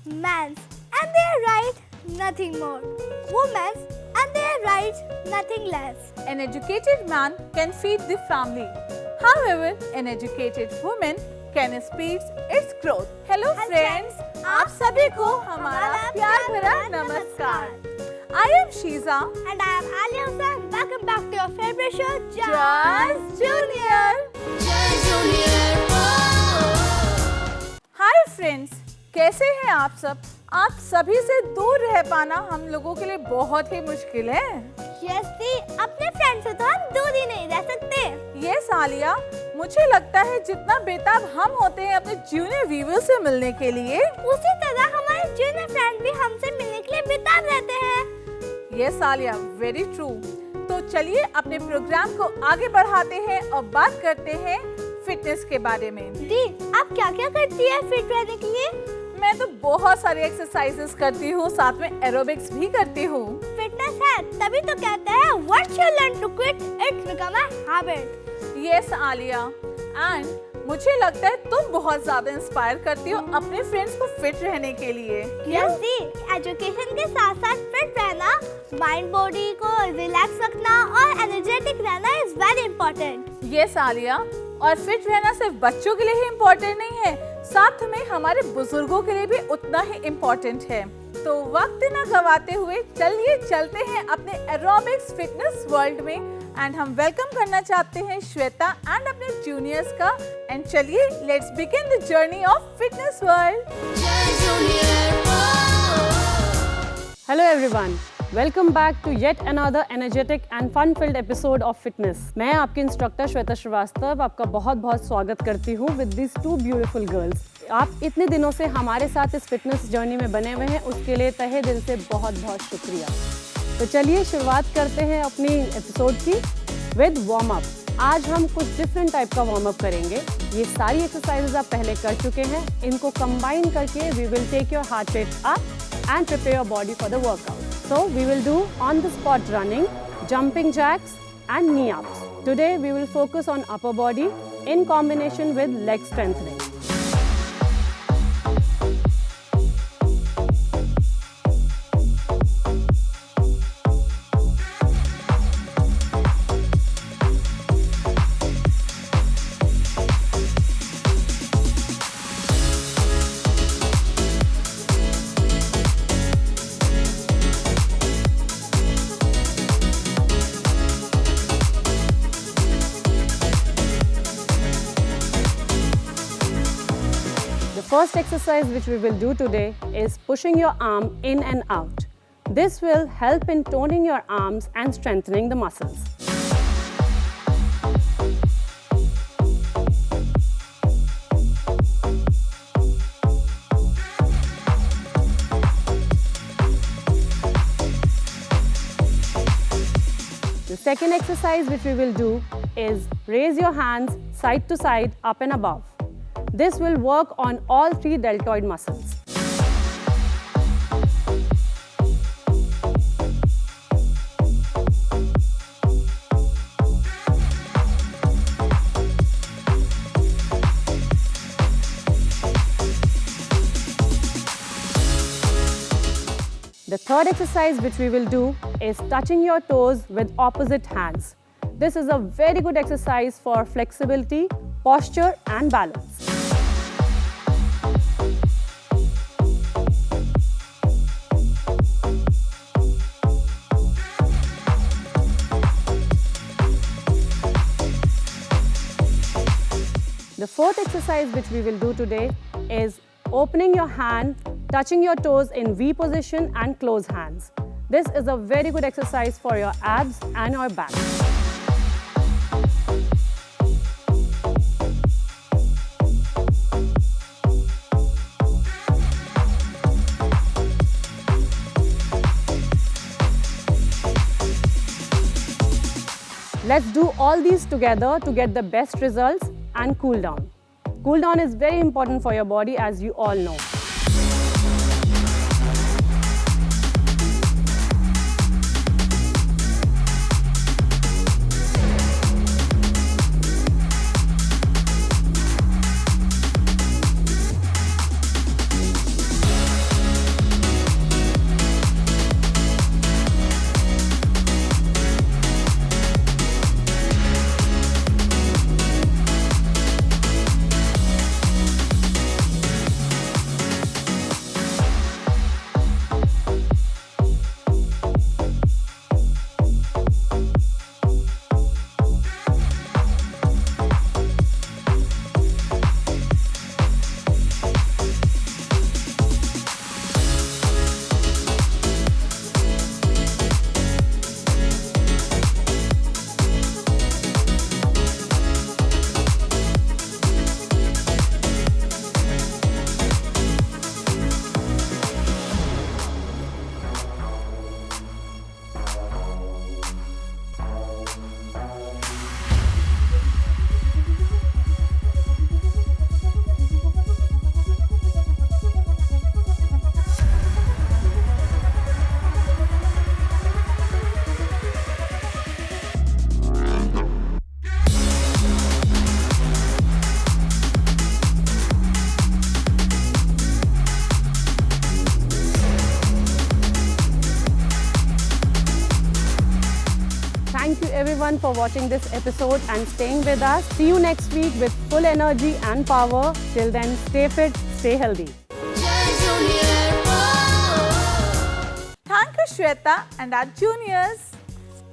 Men's and their right, nothing more. Women's and their right, nothing less. An educated man can feed the family. However, an educated woman can speed its growth. Hello friends, आप सभी को हमारा प्यार भरा नमस्कार. I am Shiza And I am Alia Hussain. Welcome back to your favorite show, Just Junior. Hi friends, कैसे हैं आप सब? आप सभी से दूर रह पाना हम लोगों के लिए बहुत ही मुश्किल है. Yes, see, अपने फ्रेंड से तो हम दूर ही नहीं रह सकते. Yes, आलिया, मुझे लगता है जितना बेताब हम होते हैं अपने जूनियर व्यूअर्स से मिलने के लिए, उसी तरह हमारे जूनियर फ्रेंड भी हमसे मिलने के लिए बेताब रहते हैं. Yes, Alia, very true. तो चलिए अपने प्रोग्राम को आगे बढ़ाते हैं और बात करते हैं फिटनेस के बारे में. दी, आप क्या क्या करती है फिट रहने के लिए? मैं तो बहुत सारी एक्सरसाइजेस करती हूँ, साथ में एरोबिक्स भी करती हूँ. फिटनेस है तभी तो कहते हैं once you learn to quit, it's become a habit. Yes, Alia, and मुझे लगता है तुम बहुत ज्यादा इंस्पायर करती हो अपने फ्रेंड्स को फिट रहने के लिए. Yes, दी, एजुकेशन के साथ साथ फिट रहना, माइंड बॉडी को रिलैक्स रखना और एनर्जेटिक रहना is very important. Yes, Alia, और फिट रहना सिर्फ बच्चों के लिए ही इम्पोर्टेंट नहीं है, साथ में हमारे बुजुर्गों के लिए भी उतना ही इम्पोर्टेंट है. तो वक्त न गवाते हुए चलिए चलते हैं अपने एरोबिक्स फिटनेस वर्ल्ड में, एंड हम वेलकम करना चाहते हैं श्वेता एंड अपने जूनियर्स का. एंड चलिए let's begin the journey of fitness world. Hello everyone, welcome back to yet another energetic and fun-filled episode of Fitness. मैं आपकी इंस्ट्रक्टर श्वेता श्रीवास्तव आपका बहुत बहुत स्वागत करती हूँ with these two beautiful girls. आप इतने दिनों से हमारे साथ इस फिटनेस जर्नी में बने हुए हैं, उसके लिए तहे दिल से बहुत बहुत शुक्रिया. तो चलिए शुरुआत करते हैं अपनी एपिसोड की विद वार्म अप. आज हम कुछ डिफरेंट टाइप का वार्म अप करेंगे. ये सारी एक्सरसाइजेज आप पहले कर चुके हैं, इनको कंबाइन करके we will take your heart rate up and prepare your body for the workout. So we will do on the spot running, jumping jacks and knee ups. Today we will focus on upper body in combination with leg strengthening. The first exercise which we will do today is pushing your arm in and out. This will help in toning your arms and strengthening the muscles. The second exercise which we will do is raise your hands side to side, up and above. This will work on all three deltoid muscles. The third exercise which we will do is touching your toes with opposite hands. This is a very good exercise for flexibility, posture and balance. the fourth exercise which we will do today is opening your hand, touching your toes in V position and close hands. This is a very good exercise for your abs and your back. Let's do all these together to get the best results and cool down. Cool down is very important for your body, as you all know. Thank you everyone for watching this episode and staying with us. See you next week with full energy and power. Till then, stay fit, stay healthy. Thank you Shweta and our juniors.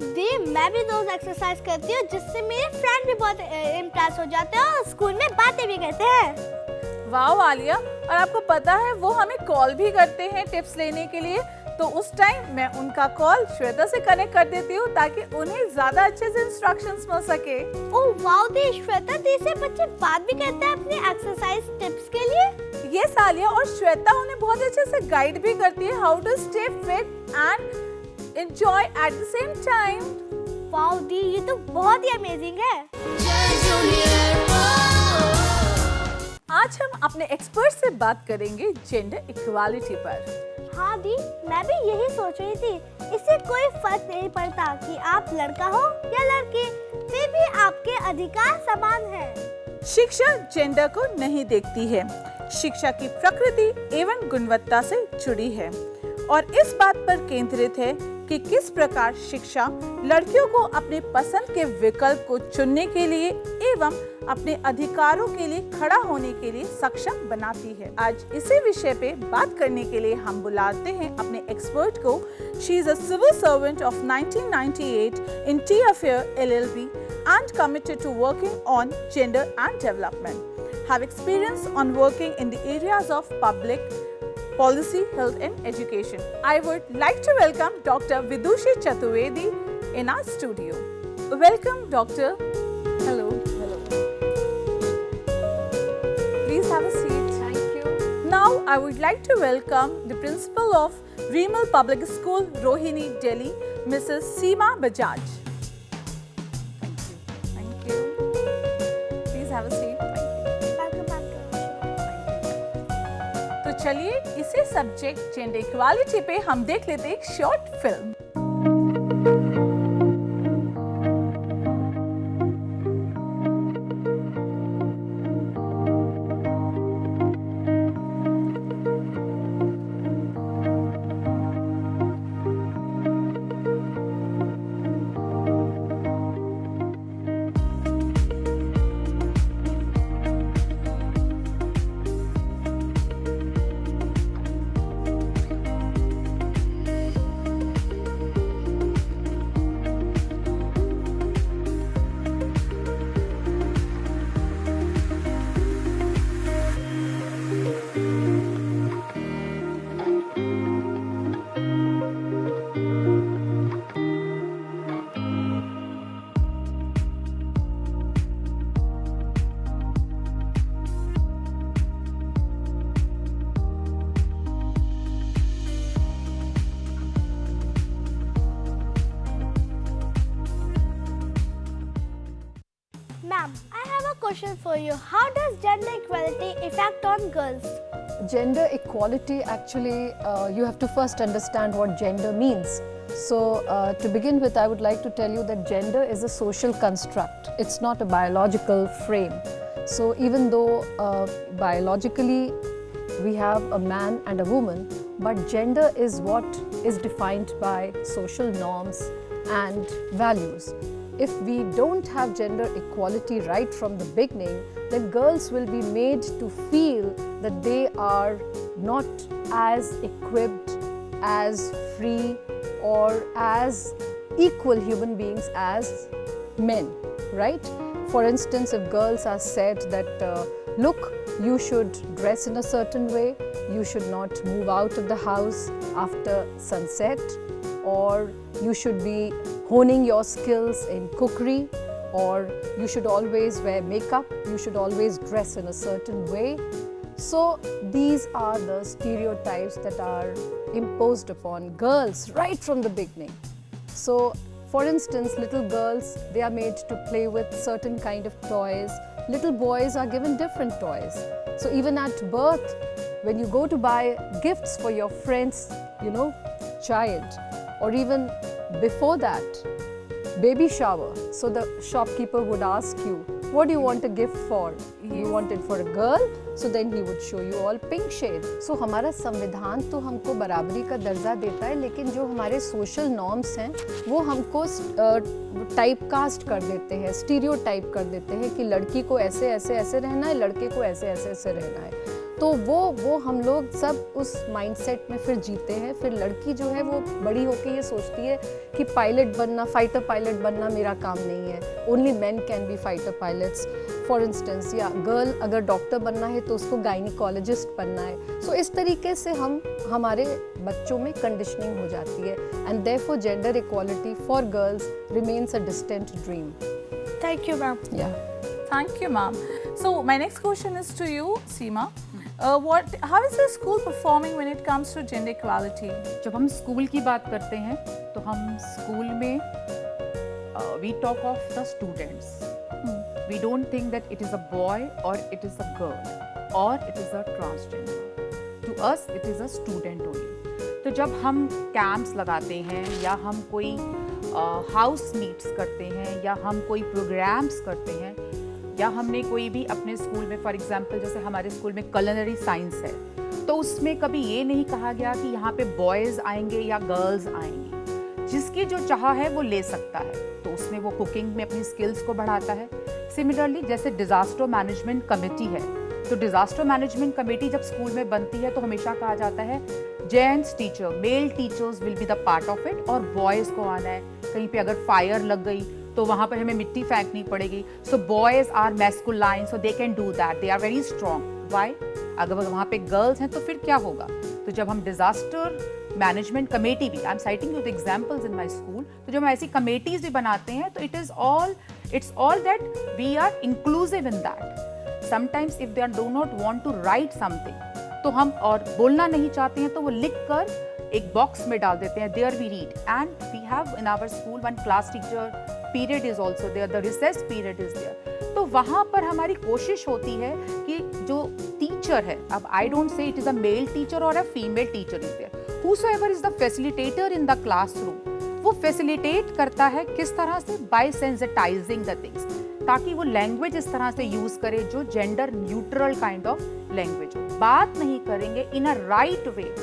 दी मैं भी रोज exercise करती हूँ जिससे मेरे friend भी बहुत impress हो जाते हैं और स्कूल में बातें भी करते हैं। वाह आलिया, और आपको पता है वो हमें कॉल भी करते हैं टिप्स लेने के लिए, तो उस टाइम मैं उनका कॉल श्वेता से कनेक्ट कर देती हूँ ताकि उन्हें ज्यादा अच्छे से इंस्ट्रक्शंस मिल सके। ओह वाओ दी, श्वेता दी से बच्चे बात भी करते हैं अपने एक्सरसाइज टिप्स के लिए। ये सालिया, और श्वेता उन्हें बहुत अच्छे से गाइड भी करती है how to stay fit and enjoy at the same time. Wow दी, ये तो बहुत ही अमेजिंग है। आज हम अपने एक्सपर्ट से बात करेंगे जेंडर इक्वालिटी पर। हाँ दी, मैं भी यही सोच रही थी। इससे कोई फर्क नहीं पड़ता कि आप लड़का हो या लड़की, फिर भी आपके अधिकार समान हैं। शिक्षा जेंडर को नहीं देखती है, शिक्षा की प्रकृति एवं गुणवत्ता से जुड़ी है और इस बात पर केंद्रित है कि किस प्रकार शिक्षा लड़कियों को अपने पसंद के विकल्प को चुनने के लिए एवं अपने अधिकारों के लिए खड़ा होने के लिए सक्षम बनाती है। आज इसी विषय पे बात करने के लिए हम बुलाते हैं अपने एक्सपर्ट को। She is a civil servant of 1998 in TFAir LLB and committed to working on gender and development. Have experience on working in the areas of public policy, health and education. I would like to welcome Dr. Vidushi Chaturvedi in our studio. Welcome, Doctor. Hello. Hello. Please have a seat. Thank you. Now, I would like to welcome the principal of Remal Public School, Rohini, Delhi, Mrs. Seema Bajaj. Thank you. Please have a seat. तो चलिए इसी subject gender equality पे हम देख लेते हैं एक short film. Ma'am, I have a question for you. How does gender equality affect on girls? Gender equality, actually, you have to first understand what gender means. So, to begin with, I would like to tell you that gender is a social construct. It's not a biological frame. So, even though biologically we have a man and a woman, but gender is what is defined by social norms and values. If we don't have gender equality right from the beginning, then girls will be made to feel that they are not as equipped, as free, or as equal human beings as men, right? For instance, if girls are said that, look, you should dress in a certain way, you should not move out of the house after sunset, or you should be honing your skills in cookery, or you should always wear makeup, you should always dress in a certain way. So these are the stereotypes that are imposed upon girls right from the beginning. So for instance, little girls, they are made to play with certain kind of toys. Little boys are given different toys. So even at birth, when you go to buy gifts for your friend's, child, or even before that, baby shower, so the shopkeeper would ask you, what do you want a gift for? You want it for a girl? So then he would show you all pink shade. So हमारा संविधान तो हमको बराबरी का दर्जा देता है, लेकिन जो हमारे सोशल नॉर्म्स हैं वो हमको टाइप कास्ट कर देते हैं, स्टीरियोटाइप कर देते हैं कि लड़की को ऐसे ऐसे ऐसे रहना है, लड़के को ऐसे ऐसे ऐसे रहना है। तो वो हम लोग सब उस माइंडसेट में फिर जीते हैं। फिर लड़की जो है वो बड़ी होके ये सोचती है कि पायलट बनना, फाइटर पायलट बनना मेरा काम नहीं है, only main can be fighter pilots. For instance, या गर्ल अगर डॉक्टर बनना है तो उसको गायनिकोलॉजिस्ट बनना है। सो इस तरीके से हमारे बच्चों में कंडीशनिंग हो जाती है, and therefore gender equality for girls remains a distant dream. Thank you, ma'am. Thank you, ma'am. So my next question is to you, Seema. How is the school performing when it comes to gender equality? जब हम school की बात करते हैं तो हम school में we talk of the students. We don't think that it is a boy or it is a girl or it is a transgender. To us it is a student only. तो जब हम camps लगाते हैं या हम कोई house meets करते हैं या हम कोई प्रोग्राम्स करते हैं या हमने कोई भी अपने स्कूल में, फॉर एग्जांपल जैसे हमारे स्कूल में कुलिनरी साइंस है, तो उसमें कभी ये नहीं कहा गया कि यहाँ पे बॉयज़ आएंगे या गर्ल्स आएंगी। जिसकी जो चाह है वो ले सकता है, तो उसमें वो कुकिंग में अपनी स्किल्स को बढ़ाता है। सिमिलरली जैसे डिज़ास्टर मैनेजमेंट कमेटी है, तो डिज़ास्टर मैनेजमेंट कमेटी जब स्कूल में बनती है तो हमेशा कहा जाता है gents teacher, male teachers will be the part of it, और बॉयज़ को आना है। कहीं पे अगर फायर लग गई तो वहाँ पर हमें मिट्टी फेंकनी पड़ेगी। So boys are masculine, so they can do that, they are very strong. Why? अगर वहाँ पे गर्ल्स हैं तो फिर क्या होगा? तो जब हम डिज़ास्टर मैनेजमेंट कमेटी भी, I am citing you the examples in my school, तो जब हम ऐसी कमेटीज भी बनाते हैं तो it's all that we are inclusive in that. Sometimes if they do not want to write something, तो हम और बोलना नहीं चाहते हैं तो वो लिख कर एक बॉक्स में डाल देते हैं, there we read. And we have in our school one class teacher period is also there, the recess period is there. तो वहाँ पर हमारी कोशिश होती है कि जो टीचर है, अब I don't say it is a male teacher और a female teacher is there, whosoever is the facilitator in the classroom, वो फैसिलिटेट करता है किस तरह से, बाय सेंसिटाइजिंग द थिंग्स, ताकि वो लैंग्वेज इस तरह से यूज करे जो gender neutral kind of language हो। बात नहीं करेंगे इन अ राइट वे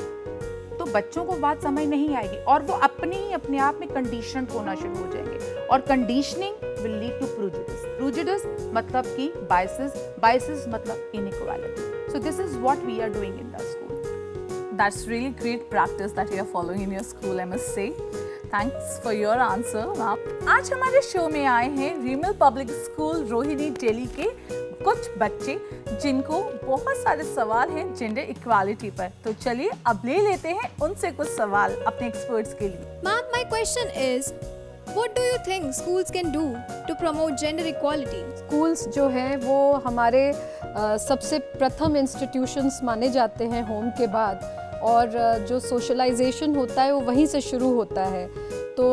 तो बच्चों को बात समझ नहीं आएगी और वो अपने आप में कंडीशन होना शुरू हो जाएंगे, और conditioning will lead to prejudice. Prejudice मतलब कि बायसेस मतलब inequality. So this is what we are doing in the school. That's really great practice that you are following in your school, I must say. Thanks for your answer, ma'am. आज हमारे show में आए हैं रीमल public school Rohini Delhi के कुछ बच्चे जिनको बहुत सारे सवाल हैं जेंडर इक्वालिटी पर। तो चलिए अब ले लेते हैं उनसे कुछ सवाल अपने एक्सपर्ट्स के लिए। Ma'am, my question is, what do you think schools can do to promote gender equality? Schools जो हैं वो हमारे सबसे प्रथम इंस्टीट्यूशंस माने जाते हैं होम के बाद, और जो सोशलाइजेशन होता है वो वहीं से शुरू होता है। तो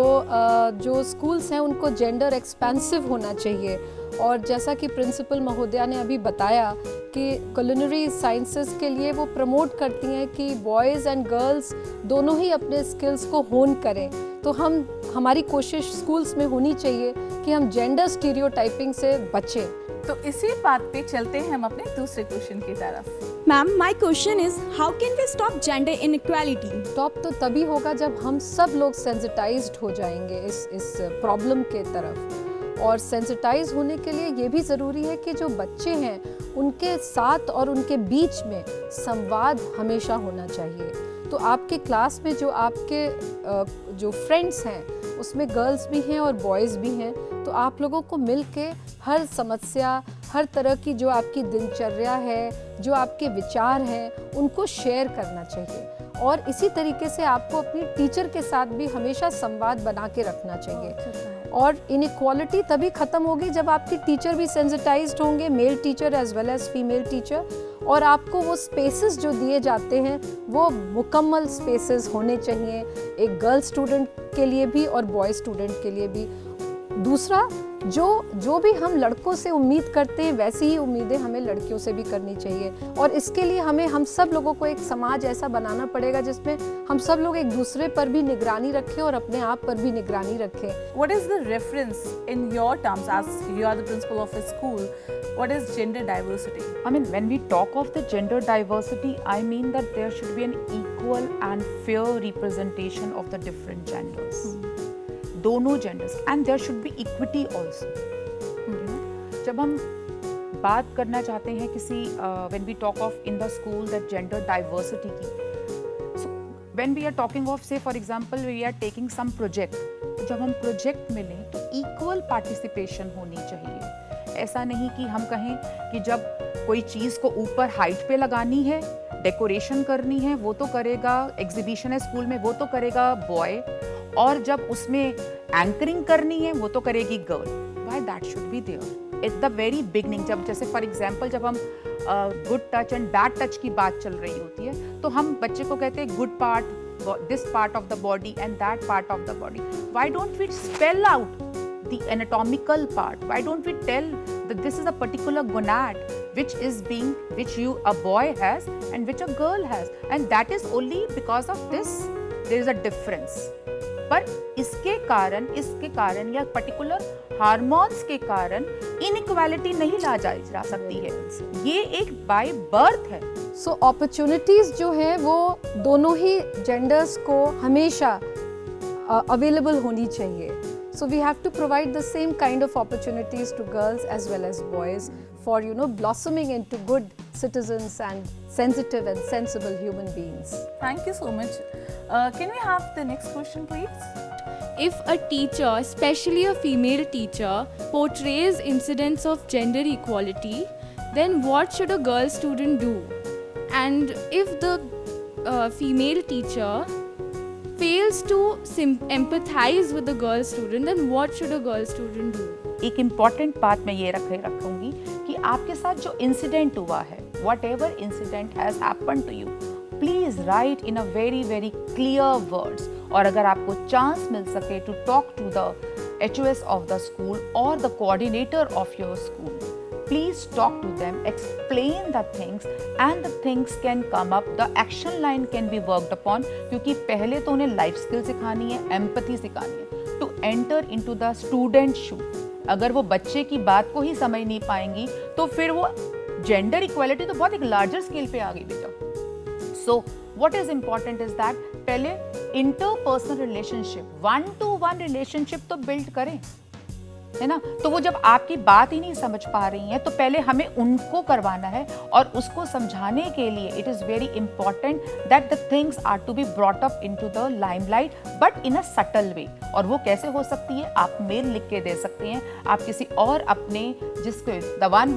जो स्कूल्स हैं उनको जेंडर एक्सपेंसिव होना चाहिए। और जैसा कि प्रिंसिपल महोदया ने अभी बताया कि कुलिनरी साइंसेस के लिए वो प्रमोट करती हैं कि बॉयज़ एंड गर्ल्स दोनों ही अपने स्किल्स को होन करें। तो हमारी कोशिश स्कूल्स में होनी चाहिए कि हम जेंडर स्टीरियोटाइपिंग से बचें। तो इसी बात पे चलते हैं हम अपने दूसरे क्वेश्चन की तरफ। Ma'am, my question is, how can we stop gender inequality? Stop तो तभी होगा जब हम सब लोग सेंसिटाइज्ड हो जाएंगे इस प्रॉब्लम के तरफ। और सेंसिटाइज होने के लिए ये भी ज़रूरी है कि जो बच्चे हैं उनके साथ और उनके बीच में संवाद हमेशा होना चाहिए। तो आपके क्लास में जो आपके जो फ्रेंड्स हैं उसमें गर्ल्स भी हैं और बॉयज़ भी हैं, तो आप लोगों को मिल के हर समस्या, हर तरह की जो आपकी दिनचर्या है, जो आपके विचार हैं, उनको शेयर करना चाहिए। और इसी तरीके से आपको अपनी टीचर के साथ भी हमेशा संवाद बना के रखना चाहिए। और इनइक्वालिटी तभी ख़त्म होगी जब आपके टीचर भी सेंसिटाइज्ड होंगे, male teacher as well as female teacher, और आपको वो स्पेसेस जो दिए जाते हैं वो मुकम्मल स्पेसेस होने चाहिए, एक गर्ल स्टूडेंट के लिए भी और बॉय स्टूडेंट के लिए भी। दूसरा, जो भी हम लड़कों से उम्मीद करते हैं वैसी ही उम्मीदें हमें लड़कियों से भी करनी चाहिए। और इसके लिए हम सब लोगों को एक समाज ऐसा बनाना पड़ेगा जिसमें हम सब लोग एक दूसरे पर भी निगरानी रखें और अपने आप पर भी निगरानी रखें। What is the reference in your terms as you are the principal of a school? What is gender diversity? I mean, when we talk of the gender diversity, I mean that there should be an equal and fair representation of the different genders. दोनों genders, and there should be equity also. जब हम बात करना चाहते हैं किसी when we talk of in the school that gender diversity की, so when we are talking of, say for example we are taking some project, जब हम प्रोजेक्ट में लें तो इक्वल पार्टिसिपेशन होनी चाहिए। ऐसा नहीं कि हम कहें कि जब कोई चीज़ को ऊपर हाइट पे लगानी है, डेकोरेशन करनी है, वो तो करेगा, एग्जीबिशन है स्कूल में वो तो करेगा बॉय, और जब उसमें एंकरिंग करनी है वो तो करेगी girl. Why that should be there at the very beginning. जब जैसे फॉर एग्जांपल जब हम good touch and bad touch की बात चल रही होती है तो हम बच्चे को कहते हैं good part, this part of the body and that part of the body. Why don't we spell out the anatomical part? Why don't we tell that this is a particular gonad which a boy has and which a girl has, and that is only because of this there is a difference. पर इसके कारण या particular hormones के कारण inequality नहीं ला जा सकती है, ये एक बाय बर्थ है। सो अपॉर्चुनिटीज जो है वो दोनों ही जेंडर्स को हमेशा अवेलेबल होनी चाहिए। So we have to provide the same kind of opportunities to girls as well as boys for, blossoming into good citizens and sensitive and sensible human beings. Thank you so much. Can we have the next question, please? If a teacher, especially a female teacher, portrays incidents of gender equality, then what should a girl student do? And if the female teacher fails to empathize with the girl student, then what should a girl student do? एक important बात मैं ये रखूंगी कि आपके साथ जो incident हुआ है, whatever incident has happened to you, please write in a very very clear words. और अगर आपको चांस मिल सके to talk to the HOS of the school or the coordinator of your school, please talk to them, explain the things, and the things can come up, the action line can be worked upon, क्योंकि पहले तो उन्हें life skill सिखानी है, empathy सिखानी है, to enter into the student shoe. अगर वो बच्चे की बात को ही समझ नहीं पाएंगी तो फिर वो जेंडर इक्वालिटी तो बहुत एक लार्जर स्केल पे आ गई बेटा। So what is important is that पहले इंटरपर्सनल रिलेशनशिप, 1-to-1 रिलेशनशिप तो बिल्ड करें, है ना। तो वो जब आपकी बात ही नहीं समझ पा रही हैं तो पहले हमें उनको करवाना है, और उसको समझाने के लिए it is very important that the things are to be brought up into the limelight but in a subtle way. और वो कैसे हो सकती है? आप मेल लिख के दे सकते हैं, आप किसी और अपने जिसके the one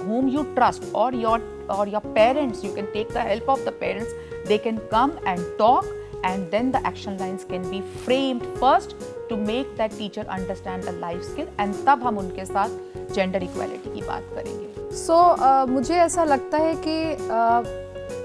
whom you trust or your parents, you can take the help of the parents, they can come and talk, and then the action lines can be framed first to make that teacher understand the life skill, and तब हम उनके साथ gender equality की बात करेंगे। मुझे ऐसा लगता है कि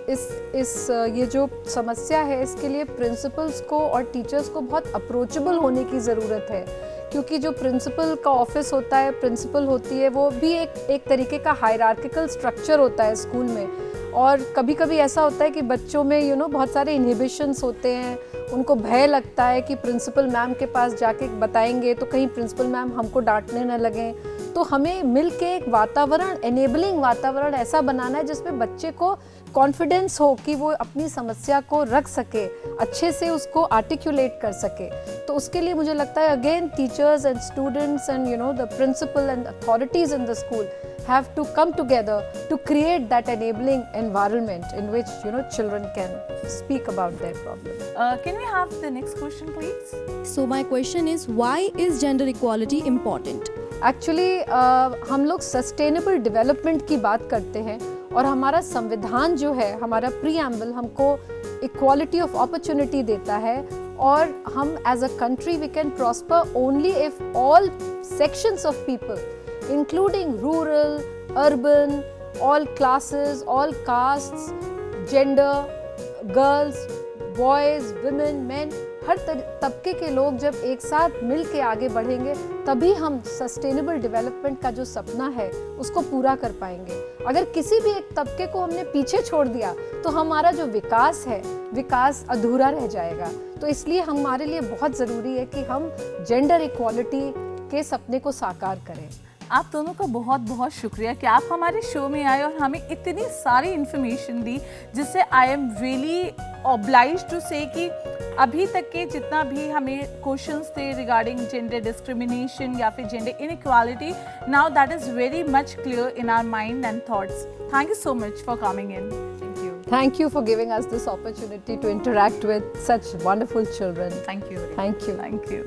ये जो समस्या है इसके लिए प्रिंसिपल्स को और टीचर्स को बहुत अप्रोचेबल होने की ज़रूरत है, क्योंकि जो प्रिंसिपल का ऑफिस होता है, प्रिंसिपल होती है, वो भी एक तरीके का हायरार्किकल स्ट्रक्चर होता है स्कूल में। और कभी कभी ऐसा होता है कि बच्चों में बहुत सारे इनहिबिशंस होते हैं, उनको भय लगता है कि प्रिंसिपल मैम के पास जाके बताएंगे तो कहीं प्रिंसिपल मैम हमको डांटने न लगें। तो हमें मिल के एक वातावरण, एनेबलिंग वातावरण ऐसा बनाना है जिसमें बच्चे को कॉन्फिडेंस हो कि वो अपनी समस्या को रख सके, अच्छे से उसको आर्टिकुलेट कर सके। तो उसके लिए मुझे लगता है again teachers and students and the principal and authorities in the school have to come together to create that enabling environment in which children can speak about their problem. Can we have the next question, please? So my question is, why is gender equality important? Actually, हम लोग sustainable development की बात करते हैं और हमारा संविधान जो है, हमारा प्रीएम्बल हमको इक्वालिटी ऑफ अपॉर्चुनिटी देता है और हम as a country we can prosper only if all sections of people including rural, urban, all classes, all castes, gender, girls, boys, women, men, हर तबके के लोग जब एक साथ मिल के आगे बढ़ेंगे तभी हम सस्टेनेबल डेवलपमेंट का जो सपना है उसको पूरा कर पाएंगे। अगर किसी भी एक तबके को हमने पीछे छोड़ दिया तो हमारा जो विकास है, विकास अधूरा रह जाएगा। तो इसलिए हमारे लिए बहुत ज़रूरी है कि हम जेंडर इक्वालिटी के सपने को साकार करें। आप दोनों का बहुत बहुत शुक्रिया कि आप हमारे शो में आए और हमें इतनी सारी इन्फॉर्मेशन दी, जिससे I am really obliged to say कि अभी तक के जितना भी हमें क्वेश्चंस थे रिगार्डिंग जेंडर डिस्क्रिमिनेशन या फिर gender inequality, now that is very much clear in our mind and thoughts. Thank you so much for coming in. Thank you. Thank you for giving us this opportunity to interact with such wonderful children. Thank you. Thank you. Thank you.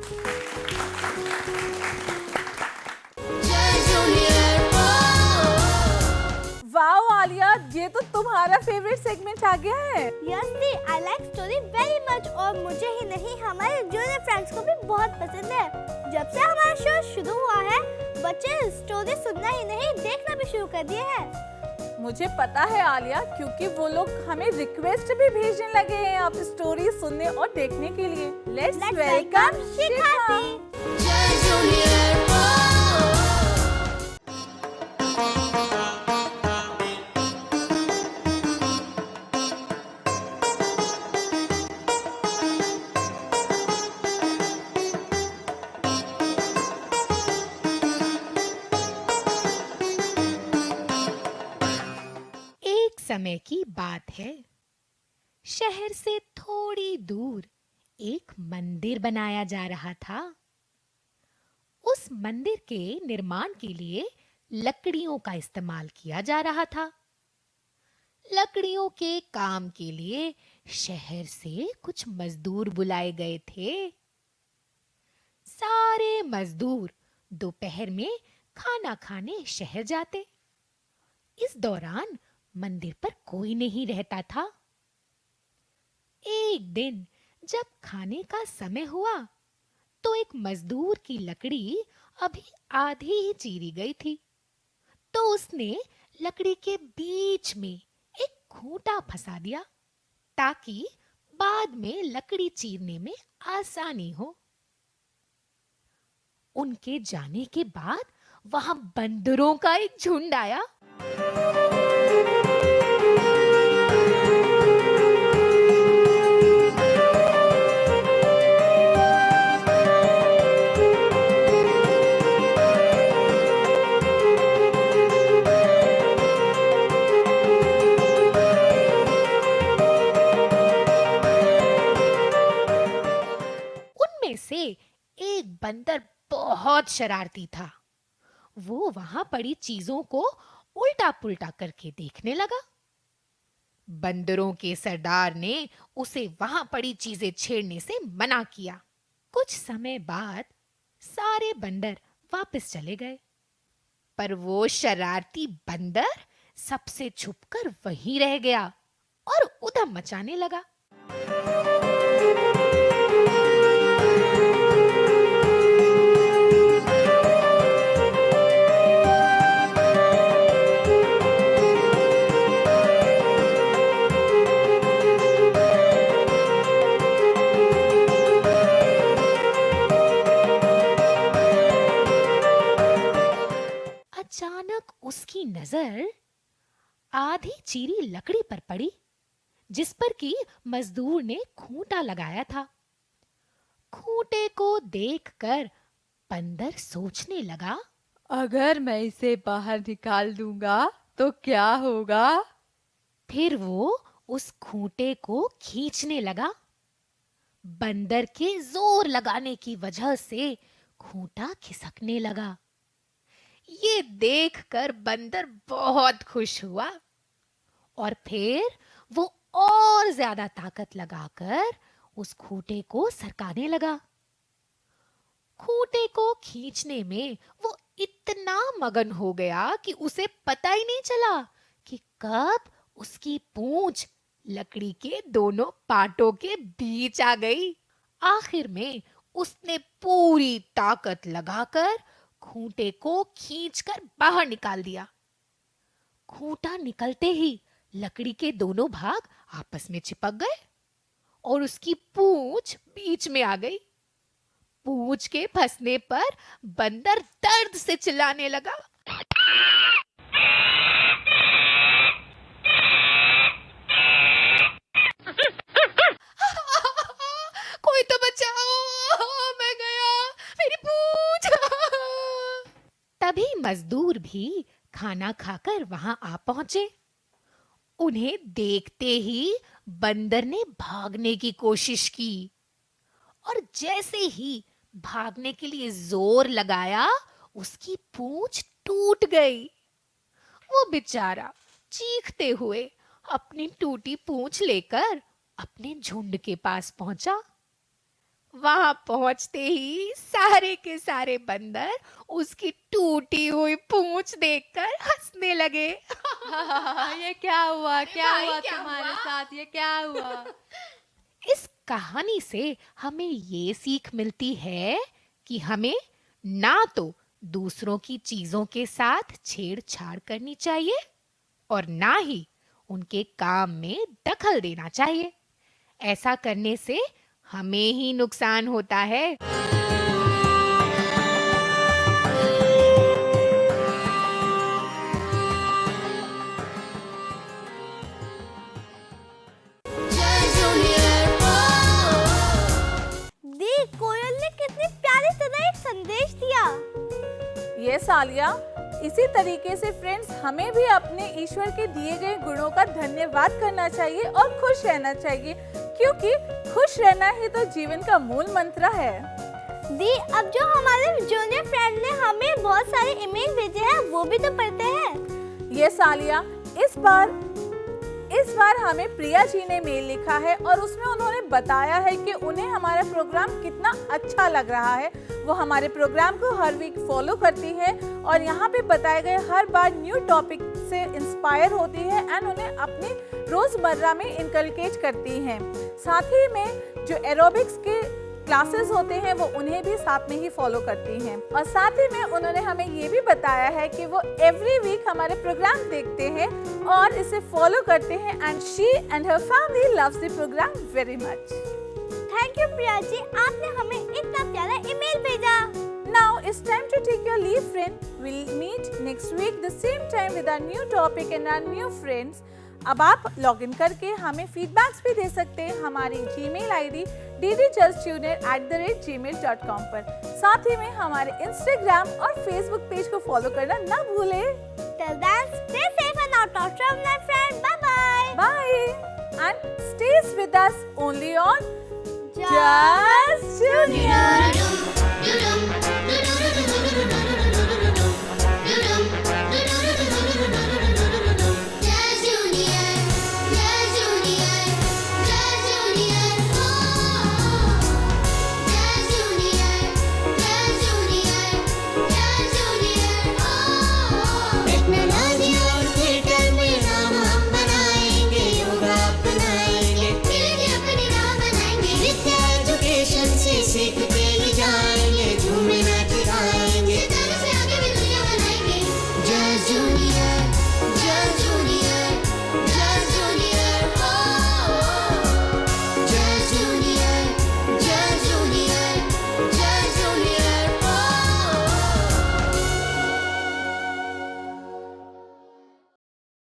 Wow Alia, ये तो तुम्हारा favourite segment आ गया है। Yes, the, I like story very much और मुझे ही नहीं हमारे junior friends को भी बहुत पसंद है। जब से हमारा शो शुरू हुआ है बच्चे स्टोरी सुनना ही नहीं देखना भी शुरू कर दिए हैं। मुझे पता है आलिया, क्योंकि वो लोग हमें रिक्वेस्ट भी भेजने लगे हैं आप स्टोरी सुनने और देखने के लिए। लेट्स वेलकम शिखा। समय की बात है, शहर से थोड़ी दूर एक मंदिर बनाया जा रहा था। उस मंदिर के निर्माण के लिए लकड़ियों का इस्तेमाल किया जा रहा था। लकड़ियों के काम के लिए शहर से कुछ मजदूर बुलाए गए थे। सारे मजदूर दोपहर में खाना खाने शहर जाते। इस दौरान मंदिर पर कोई नहीं रहता था। एक दिन जब खाने का समय हुआ तो एक मजदूर की लकड़ी अभी आधी ही चीरी गई थी, तो उसने लकड़ी के बीच में एक खूंटा फंसा दिया ताकि बाद में लकड़ी चीरने में आसानी हो। उनके जाने के बाद वहां बंदरों का एक झुंड आया। से एक बंदर बहुत शरारती था। वो वहां पड़ी चीजों को उल्टा पुल्टा करके देखने लगा। बंदरों के सरदार ने उसे वहां पड़ी चीजें छेड़ने से मना किया। कुछ समय बाद सारे बंदर वापस चले गए, पर वो शरारती बंदर सबसे छुपकर वहीं रह गया और उधम मचाने लगा। अचानक उसकी नजर आधी चीरी लकड़ी पर पड़ी, जिस पर कि मजदूर ने खूंटा लगाया था। खूंटे को देखकर बंदर सोचने लगा, अगर मैं इसे बाहर निकाल दूंगा तो क्या होगा? फिर वो उस खूंटे को खींचने लगा। बंदर के जोर लगाने की वजह से खूंटा खिसकने लगा। ये देखकर बंदर बहुत खुश हुआ और फिर वो और ज्यादा ताकत लगाकर उस खूंटे को सरकाने लगा। खूंटे को खींचने में वो इतना मगन हो गया कि उसे पता ही नहीं चला कि कब उसकी पूंछ लकड़ी के दोनों पाटों के बीच आ गई। आखिर में उसने पूरी ताकत लगाकर खूंटे को खींचकर बाहर निकाल दिया। खूंटा निकलते ही लकड़ी के दोनों भाग आपस में चिपक गए और उसकी पूंछ बीच में आ गई। पूंछ के फंसने पर बंदर दर्द से चिल्लाने लगा। कोई तो बचाओ, मैं गया, मेरी पूंछ। तभी मजदूर भी खाना खाकर वहां आ पहुंचे। उन्हें देखते ही बंदर ने भागने की कोशिश की और जैसे ही भागने के लिए जोर लगाया, उसकी पूंछ टूट गई। वो बेचारा चीखते हुए अपनी टूटी पूंछ लेकर अपने झुंड के पास पहुंचा। वहां पहुंचते ही सारे के सारे बंदर उसकी टूटी हुई पूंछ देखकर हंसने लगे। ये क्या हुआ? क्या हुआ तुम्हारे साथ? ये क्या हुआ? इस कहानी से हमें ये सीख मिलती है कि हमें ना तो दूसरों की चीजों के साथ छेड़छाड़ करनी चाहिए और ना ही उनके काम में दखल देना चाहिए। ऐसा करने से हमें ही नुकसान होता है। दी कोयल ने कितनी प्यारी तरह एक संदेश दिया। ये सालिया, इसी तरीके से फ्रेंड्स हमें भी अपने ईश्वर के दिए गए गुणों का धन्यवाद करना चाहिए और खुश रहना चाहिए, क्योंकि खुश रहना ही तो जीवन का मूल मंत्र है। दी, अब जो हमारे जूनियर फ्रेंड ने हमें बहुत सारे ईमेल भेजे हैं वो भी तो पढ़ते हैं। ये सालिया, इस बार हमें प्रिया जी ने मेल लिखा है और उसमें उन्होंने बताया है कि उन्हें हमारा प्रोग्राम कितना अच्छा लग रहा है। वो हमारे प्रोग्राम को हर वीक फॉलो करती है और यहाँ पे बताए गए हर बार न्यू टॉपिक से इंस्पायर होती है एंड उन्हें अपनी रोजमर्रा में इनकलकेट करती हैं। साथ ही में जो एरोबिक्स के क्लासेस होते हैं वो उन्हें भी साथ में ही फॉलो करती हैं और साथ ही में उन्होंने हमें ये भी बताया है कि वो एवरी वीक हमारे प्रोग्राम देखते हैं और इसे फॉलो करते हैं and she and her family loves the programme very much. Thank you Priya ji, आपने हमें इतना प्यारा ईमेल भेजा। Now it's time to take your leave, friend. We'll meet next week the same time with our new topic and our new friends. अब आप login करके हमें feedbacks भी दे सकते हैं हमारी जीमेल आईडी ddjusttuner@gmail.com पर। साथ ही में हमारे इंस्टाग्राम और फेसबुक पेज को फॉलो करना ना भूलें। Till then, stay safe and out of trouble, my friend. Bye bye. Bye and stays with us only on Just Junior.